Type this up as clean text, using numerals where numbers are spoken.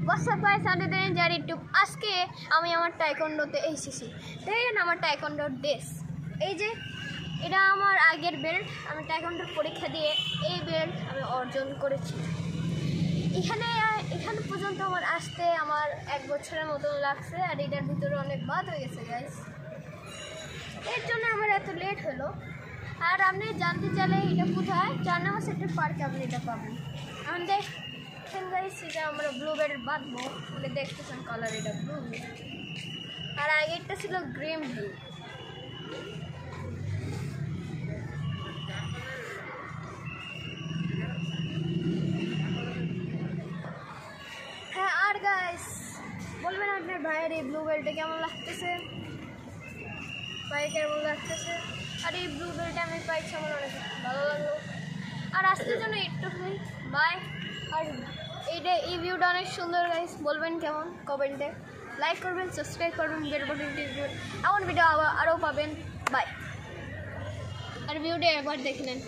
WhatsApp guys আমি দেন জারি two আজকে আমি আমার টাইকোন্ডোতে এসেছি দেখেন আমার টাইকোন্ডোর ড্রেস এই যে এটা আমার আগের বেল্ট আমি টাইকোন্ডোর পরীক্ষা দিয়ে এই বেল্ট আমি অর্জন করেছি এখানে পর্যন্ত আমার আসতে আমার 1 বছরের মতো লাগছে আর এটার ভিতরে অনেক বাদ হয়ে গেছে গাইস এর জন্য আমার এত লেট হলো আর আপনি জানতে চাইলে এটা কোথায় 4 নম্বর সেক্টর পার্কে আপনি এটা পাবেন আমি দেখেন গাইস এটা আমরা ব্লু বেল্ট বাঁধবো বলে দেখতেছেন কালার এটা ব্লু আর আগেরটা ছিল গ্রিন ব্লু হ্যাঁ আর গাইস বলবেন আপনার ভাইয়ের এই ব্লু বেল্টটা কেমন লাগতেছে ভাই কেমন লাগতেছে আর এই ব্লু বেল্টটা আমি পাইছি আমার অনেক ভালো লাগলো আর আজকের জন্য একটুখানি বাই আর এই ভিউটা অনেক সুন্দর গাইস বলবেন কেমন কমেন্টে লাইক করবেন সাবস্ক্রাইব করবেন বেল বাটন টিপবেন এমন ভিডিও আরও পাবেন বাই আর ভিডিওটা একবার দেখে নেন